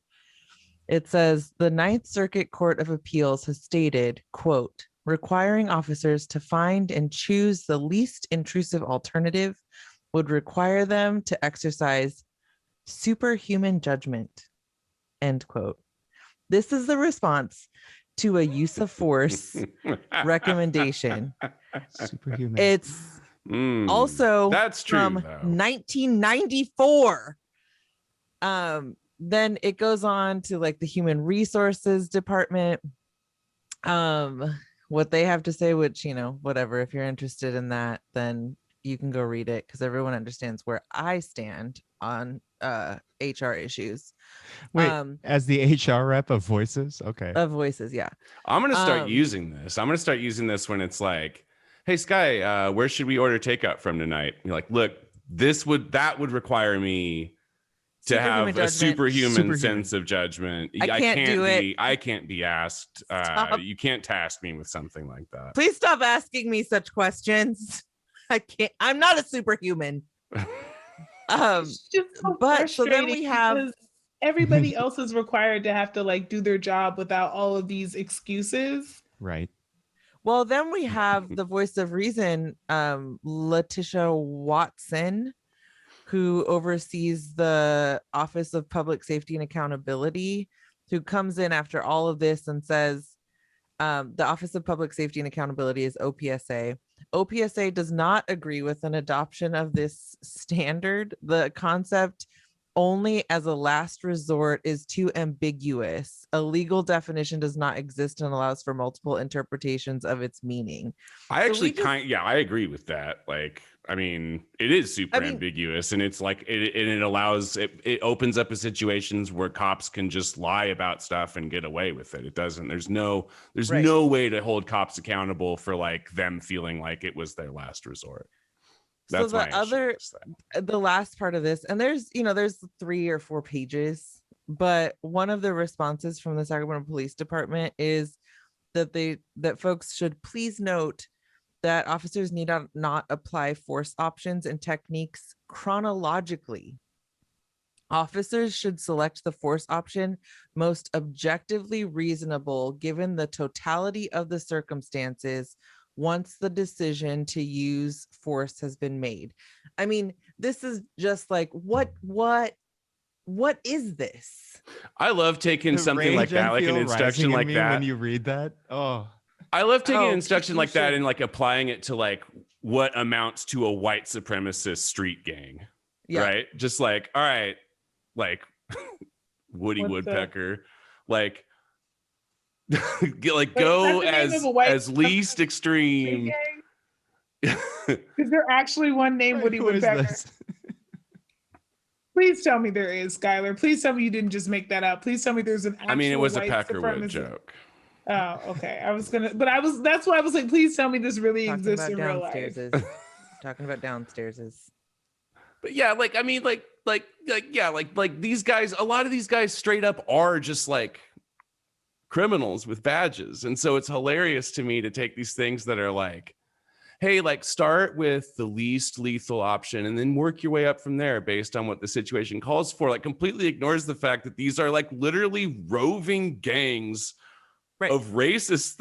It says the Ninth Circuit Court of Appeals has stated, quote, requiring officers to find and choose the least intrusive alternative would require them to exercise superhuman judgment, end quote. This is the response to a use of force recommendation. Superhuman. It's also that's true, from though. 1994. Then it goes on to like the Human Resources Department, what they have to say, which, whatever, if you're interested in that, then you can go read it because everyone understands where I stand on HR issues. Wait, as the HR rep of Voices? Okay. Of Voices, yeah. I'm going to start using this. I'm going to start using this when it's like, hey, Sky, where should we order takeout from tonight? You're like, look, that would require me to have a superhuman sense of judgment. I can't do it. I can't be asked. You can't task me with something like that. Please stop asking me such questions. I can't. I'm not a superhuman. It's just so but so then we have because everybody else is required to have to like do their job without all of these excuses. Right. Well, then we have the voice of reason, Letitia Watson, who oversees the Office of Public Safety and Accountability, who comes in after all of this and says, the Office of Public Safety and Accountability is OPSA. OPSA does not agree with an adoption of this standard. The concept only as a last resort is too ambiguous. A legal definition does not exist and allows for multiple interpretations of its meaning. I actually I agree with that. Like, I mean, it is super ambiguous, and it's like it allows it opens up a situations where cops can just lie about stuff and get away with it. It doesn't. There's no way to hold cops accountable for like them feeling like it was their last resort. That's so the last part of this, and there's 3 or 4 pages, but one of the responses from the Sacramento Police Department is that folks should please note that officers need not apply force options and techniques chronologically. Officers should select the force option most objectively reasonable given the totality of the circumstances once the decision to use force has been made. I mean, this is just like, what is this? I love taking something like that, like an instruction like that. When you read that, I love taking an instruction like that and like applying it to like what amounts to a white supremacist street gang, right? Just like, all right, like Woody Woodpecker, like go as least extreme. Is there actually one named Woody Woodpecker? Please tell me there is, Skylar. Please tell me you didn't just make that up. Please tell me there's an actual it was a white Peckerwood supremacist joke. Oh, okay. That's why I was like, please tell me this really exists in real life. Talking about downstairs. But yeah, like, I mean, like these guys, a lot of these guys straight up are just like criminals with badges. And so it's hilarious to me to take these things that are like, hey, like start with the least lethal option and then work your way up from there based on what the situation calls for. Like completely ignores the fact that these are like literally roving gangs of racist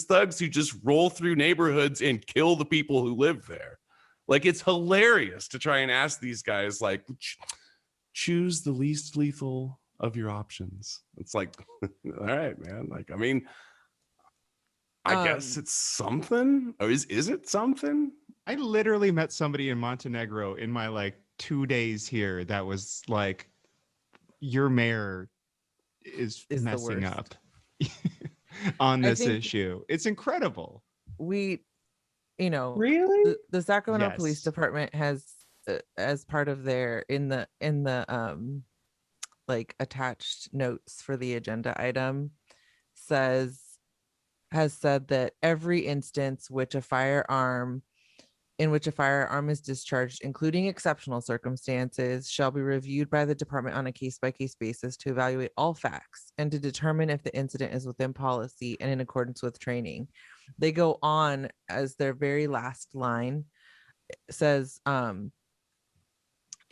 thugs who just roll through neighborhoods and kill the people who live there. Like, it's hilarious to try and ask these guys, like, choose the least lethal of your options. It's like, all right, man. Like, I mean, I guess it's something. Or is it something? I literally met somebody in Montenegro in my like 2 days here that was like, your mayor is the messing worst. up on I this think issue. It's incredible. We, you know, Really? the Sacramento Police Yes. Department has, as part of their in the like attached notes for the agenda item, has said that every instance in which a firearm is discharged, including exceptional circumstances, shall be reviewed by the department on a case-by-case basis to evaluate all facts and to determine if the incident is within policy and in accordance with training. They go on as their very last line says, you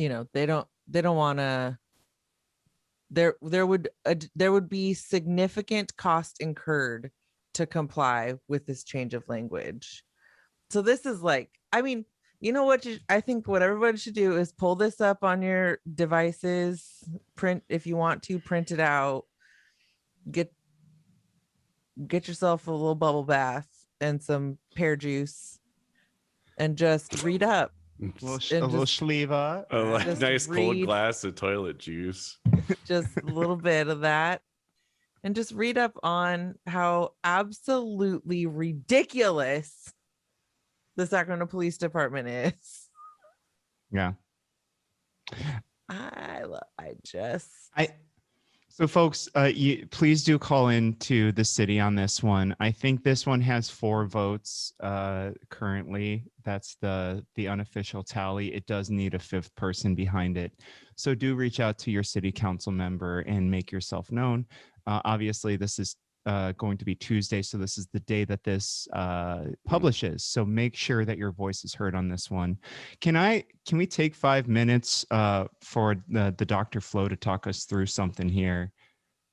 know, they don't want to. There would be significant cost incurred to comply with this change of language. So this is like, I mean, you know what? I think what everybody should do is pull this up on your devices, print if you want to, print it out, get yourself a little bubble bath and some pear juice, and just read up. A little sljiva. A Just nice cold read. glass of toilet juice. Just a little bit of that, and just read up on how absolutely ridiculous the Sacramento Police Department is. Yeah. So folks, please do call in to the city on this one. I think this one has 4 votes currently. That's the unofficial tally. It does need a 5th person behind it. So do reach out to your city council member and make yourself known. Obviously, this is going to be Tuesday, so this is the day that this publishes. So make sure that your voice is heard on this one. Can we take 5 minutes for the Dr. Flo to talk us through something here?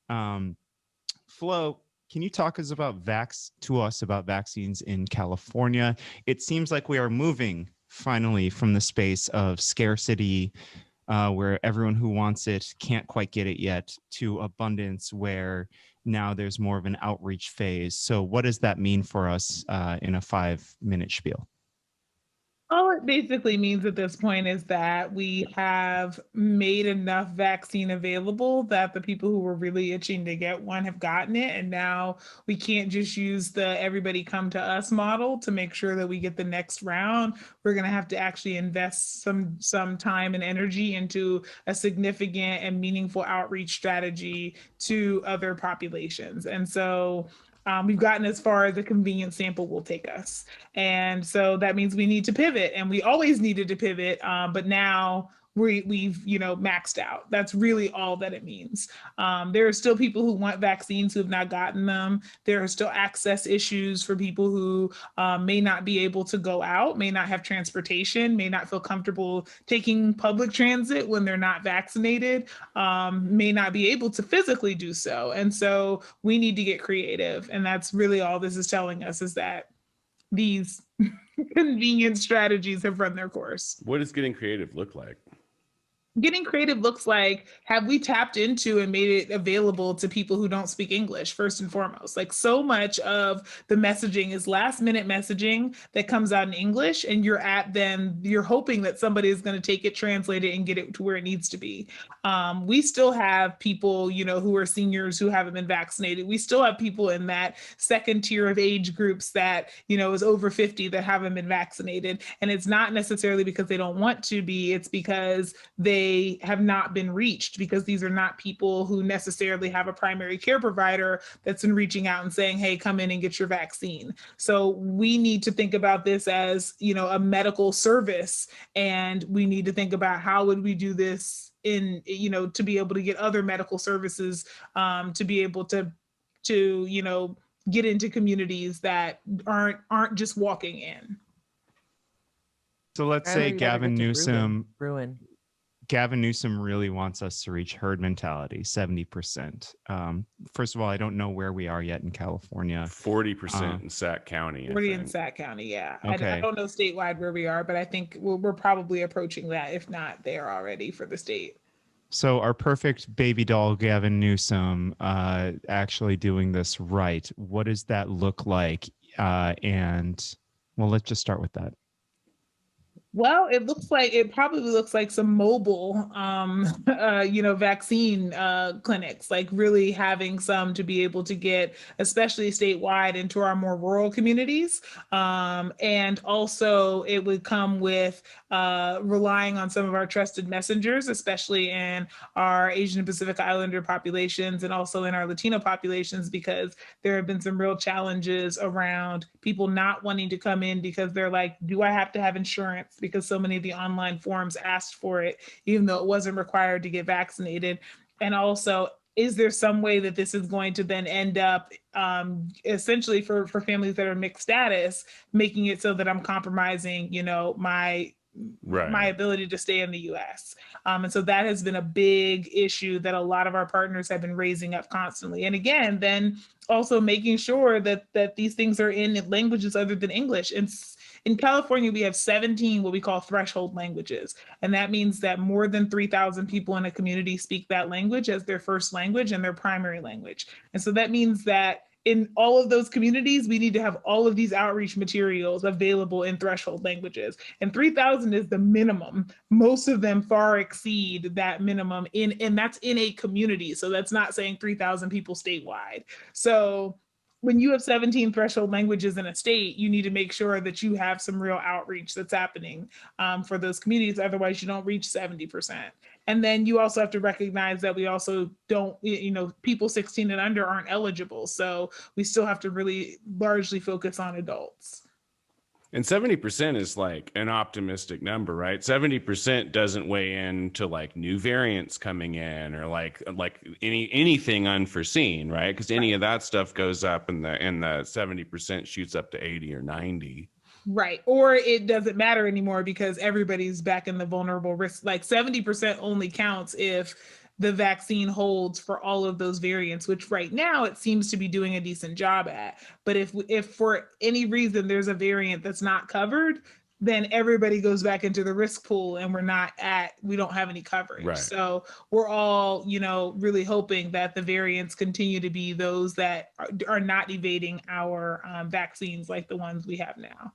Flo, can you talk to us about vaccines in California? It seems like we are moving finally from the space of scarcity, where everyone who wants it can't quite get it yet, to abundance, where now there's more of an outreach phase. So what does that mean for us in a 5-minute spiel? All it basically means at this point is that we have made enough vaccine available that the people who were really itching to get one have gotten it. And now we can't just use the everybody come to us model to make sure that we get the next round. We're going to have to actually invest some time and energy into a significant and meaningful outreach strategy to other populations. And so we've gotten as far as a convenient sample will take us. And so that means we need to pivot, and we always needed to pivot, but now we've maxed out. That's really all that it means. There are still people who want vaccines who have not gotten them. There are still access issues for people who may not be able to go out, may not have transportation, may not feel comfortable taking public transit when they're not vaccinated, may not be able to physically do so. And so we need to get creative. And that's really all this is telling us, is that these convenient strategies have run their course. What does getting creative look like? Getting creative looks like, have we tapped into and made it available to people who don't speak English, first and foremost? Like, so much of the messaging is last minute messaging that comes out in English, and you're hoping that somebody is going to take it, translate it, and get it to where it needs to be. We still have people, who are seniors who haven't been vaccinated. We still have people in that second tier of age groups that, is over 50 that haven't been vaccinated. And it's not necessarily because they don't want to be, it's because they have not been reached, because these are not people who necessarily have a primary care provider that's been reaching out and saying, hey, come in and get your vaccine. So we need to think about this as, a medical service, and we need to think about how would we do this to be able to get other medical services, to be able to get into communities that aren't just walking in. So let's say Gavin Newsom. Gavin Newsom really wants us to reach herd mentality, 70%. First of all, I don't know where we are yet in California. 40% in Sac County. 40 in Sac County, yeah. I Okay. don't know statewide where we are, but I think we're probably approaching that, if not there already for the state. So our perfect baby doll, Gavin Newsom, actually doing this right. What does that look like? And well, let's just start with that. Well, it probably looks like some mobile, vaccine clinics, like really having some to be able to get, especially statewide, into our more rural communities. And also it would come with relying on some of our trusted messengers, especially in our Asian and Pacific Islander populations and also in our Latino populations, because there have been some real challenges around people not wanting to come in because they're like, do I have to have insurance? Because so many of the online forums asked for it, even though it wasn't required to get vaccinated. And also, is there some way that this is going to then end up essentially for families that are mixed status, making it so that I'm compromising, my ability to stay in the US. And so that has been a big issue that a lot of our partners have been raising up constantly. And again, then also making sure that these things are in languages other than English. And in California, we have 17 what we call threshold languages. And that means that more than 3,000 people in a community speak that language as their first language and their primary language. And so that means that in all of those communities, we need to have all of these outreach materials available in threshold languages. And 3,000 is the minimum. Most of them far exceed that minimum and that's in a community. So that's not saying 3,000 people statewide. So when you have 17 threshold languages in a state, you need to make sure that you have some real outreach that's happening for those communities. Otherwise, you don't reach 70%. And then you also have to recognize that we also don't, people 16 and under aren't eligible. So we still have to really largely focus on adults. And 70% is like an optimistic number, right? 70% doesn't weigh into like new variants coming in or like anything unforeseen, right? Because any of that stuff goes up and the 70% shoots up to 80 or 90. Right. Or it doesn't matter anymore because everybody's back in the vulnerable risk. Like 70% only counts if the vaccine holds for all of those variants, which right now it seems to be doing a decent job at. But if for any reason there's a variant that's not covered, then everybody goes back into the risk pool and we don't have any coverage. Right. So we're all, really hoping that the variants continue to be those that are not evading our vaccines like the ones we have now.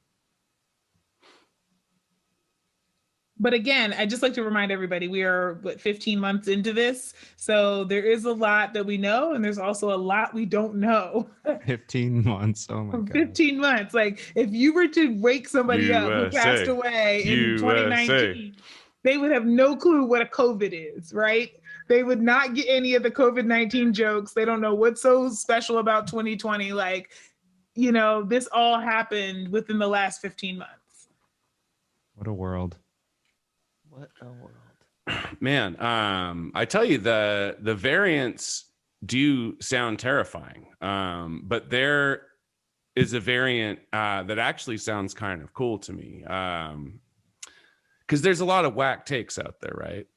But again, I just like to remind everybody, we are 15 months into this. So there is a lot that we know, and there's also a lot we don't know. 15 months. Oh my God. 15 months. Like if you were to wake somebody up who passed away in 2019, they would have no clue what a COVID is, right? They would not get any of the COVID-19 jokes. They don't know what's so special about 2020. Like, this all happened within the last 15 months. What a world. What a world. Man, I tell you, the variants do sound terrifying. But there is a variant that actually sounds kind of cool to me. Because there's a lot of whack takes out there, right?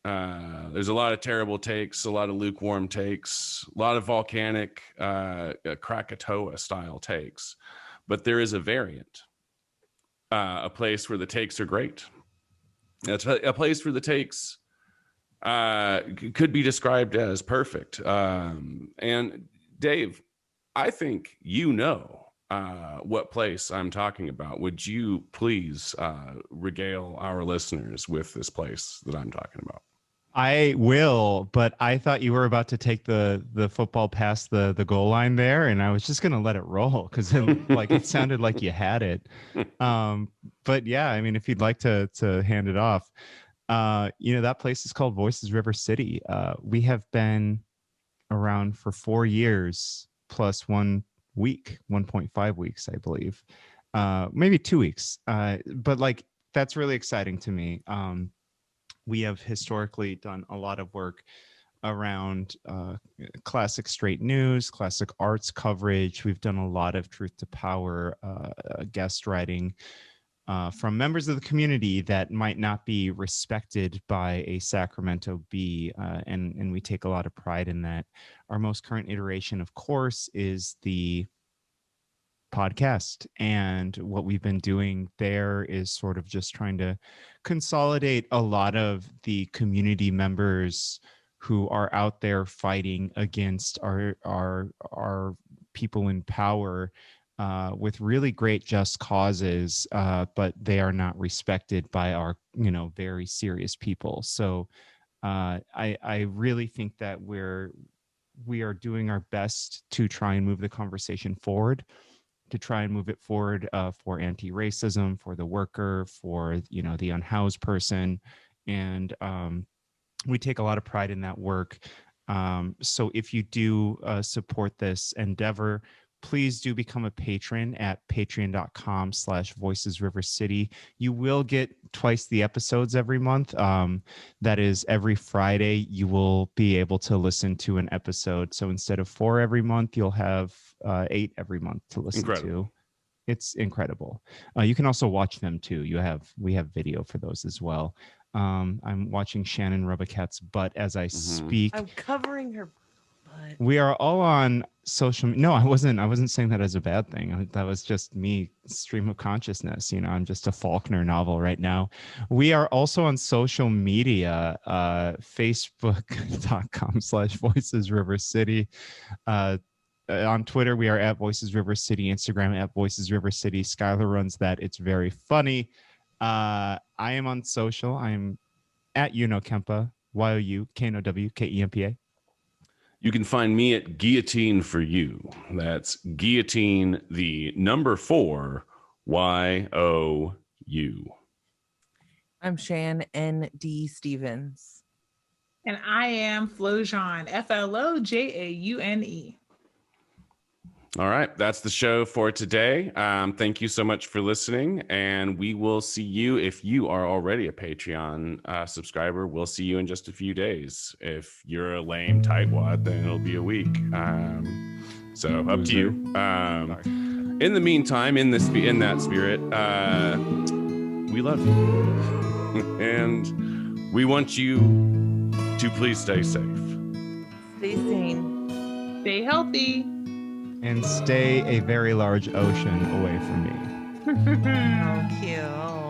There's a lot of terrible takes, a lot of lukewarm takes, a lot of volcanic Krakatoa style takes. But there is a variant, a place where the takes are great. It's a place where the takes could be described as perfect. And Dave, I think what place I'm talking about. Would you please regale our listeners with this place that I'm talking about? I will, but I thought you were about to take the football past the goal line there, and I was just gonna let it roll because it sounded like you had it. But yeah, I mean, if you'd like to hand it off, that place is called Voices River City. We have been around for 4 years plus 1 week, 1.5 weeks, I believe, maybe 2 weeks. But that's really exciting to me. We have historically done a lot of work around classic straight news, classic arts coverage. We've done a lot of truth to power guest writing. from members of the community that might not be respected by a Sacramento bee, and we take a lot of pride in that. Our most current iteration, of course, is the podcast, and what we've been doing there is sort of just trying to consolidate a lot of the community members who are out there fighting against our people in power, with really great just causes, but they are not respected by our very serious people. So I really think that we are doing our best to try and move the conversation forward, to try and move it forward, for anti-racism, for the worker, for the unhoused person, and we take a lot of pride in that work. So if you do support this endeavor, please do become a patron at patreon.com/voicesrivercity. You will get twice the episodes every month. That is every Friday, you will be able to listen to an episode. So instead of 4 every month, you'll have 8 every month to listen to. It's incredible. You can also watch them too. We have video for those as well. I'm watching Shannon Rubicat's butt as I speak. I'm covering her butt. We are all on social. No, I wasn't saying that as a bad thing. That was just me, stream of consciousness. I'm just a Faulkner novel right now. We are also on social media, facebook.com/voicesrivercity. On Twitter, we are at Voices River City. Instagram at Voices River City. Skylar runs that. It's very funny. I am on social. I'm at Kempa, YOUKNOWKEMPA. You can find me at Guillotine for You. That's Guillotine, the number 4, YOU. I'm Shan N.D. Stevens. And I am Flojaune, FLOJAUNE. All right, that's the show for today. Thank you so much for listening, and we will see you. If you are already a Patreon subscriber, we'll see you in just a few days. If you're a lame tightwad, then it'll be a week. So up to you. In the meantime, in that spirit, we love you, and we want you to please stay safe, Stay sane, stay healthy, and stay a very large ocean away from me. oh, cute.